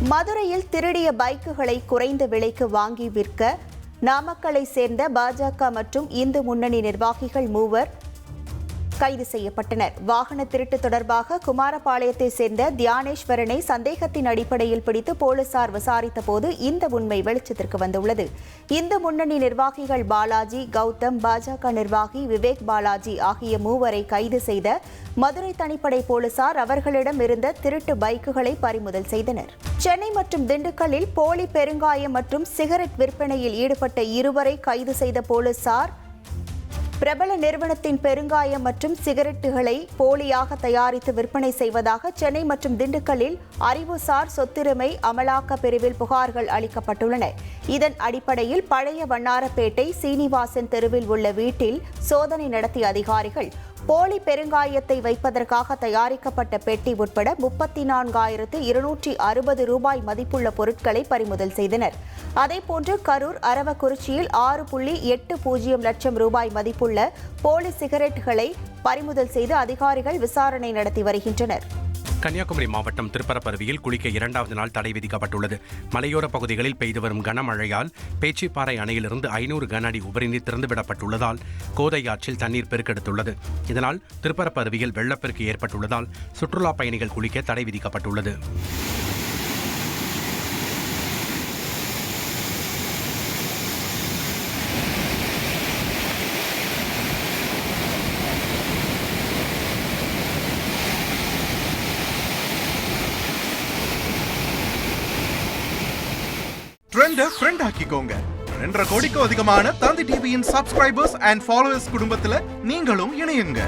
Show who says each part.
Speaker 1: மதுரையில் திருடிய பைக்குகளை குறைந்த விலைக்கு வாங்கி விற்க நாமக்கலை சேர்ந்த பாஜக மற்றும் இந்து முன்னணி நிர்வாகிகள் 3 கைது செய்யப்பட்டனர். வாகன திருட்டு தொடர்பாக குமாரபாளையத்தை சேர்ந்த தியானேஸ்வரனை சந்தேகத்தின் அடிப்படையில் பிடித்து போலீசார் விசாரித்த போது இந்த உண்மை வெளிச்சத்திற்கு வந்துள்ளது. இந்து முன்னணி நிர்வாகிகள் பாலாஜி, கௌதம், பாஜக நிர்வாகி விவேக் பாலாஜி ஆகிய 3 கைது செய்த மதுரை தனிப்படை போலீசார் அவர்களிடம் இருந்த திருட்டு பைக்குகளை பறிமுதல் செய்தனர். சென்னை மற்றும் திண்டுக்கல்லில் போலி பெருங்காயம் மற்றும் சிகரெட் விற்பனையில் ஈடுபட்ட 2 கைது செய்த போலீசார் பிரபல நிறுவனத்தின் பெருங்காயம் மற்றும் சிகரெட்டுகளை போலியாக தயாரித்து விற்பனை செய்வதாக சென்னை மற்றும் திண்டுக்கல்லில் அறிவுசார் சொத்துரிமை அமலாக்க பிரிவில் புகார்கள் அளிக்கப்பட்டுள்ளன. இதன் அடிப்படையில் பழைய வண்ணாரப்பேட்டை சீனிவாசன் தெருவில் உள்ள வீட்டில் சோதனை நடத்திய அதிகாரிகள் போலி பெருங்காயத்தை வைப்பதற்காக தயாரிக்கப்பட்ட பெட்டி உட்பட 34,260 ரூபாய் மதிப்புள்ள பொருட்களை பறிமுதல் செய்தனர். அதேபோன்று கரூர் அரவக்குறிச்சியில் 6.80 லட்சம் ரூபாய் மதிப்புள்ள போலி சிகரெட்டுகளை பறிமுதல் செய்து அதிகாரிகள் விசாரணை நடத்தி வருகின்றனர்.
Speaker 2: கன்னியாகுமரி மாவட்டம் திருப்பரப்பருவியில் குளிக்க 2வது நாள் தடை விதிக்கப்பட்டுள்ளது. மலையோர பகுதிகளில் பெய்து வரும் கனமழையால் பேச்சிப்பாறை அணையிலிருந்து 500 கன அடி உபரிநீர் திறந்துவிடப்பட்டுள்ளதால் கோதை ஆற்றில் தண்ணீர் பெருக்கெடுத்துள்ளது. இதனால் திருப்பரப்பருவியில் வெள்ளப்பெருக்கு ஏற்பட்டுள்ளதால் சுற்றுலா பயணிகள் குளிக்க தடை விதிக்கப்பட்டுள்ளது.
Speaker 3: ட்ரெண்ட ஃப்ரெண்ட் ஆக்கிக்கோங்க. 2.5 கோடிக்கும் அதிகமான தந்தி டிவியின் சப்ஸ்கிரைபர்ஸ் அண்ட் ஃபாலோவர்ஸ் குடும்பத்துல நீங்களும் இணையுங்க.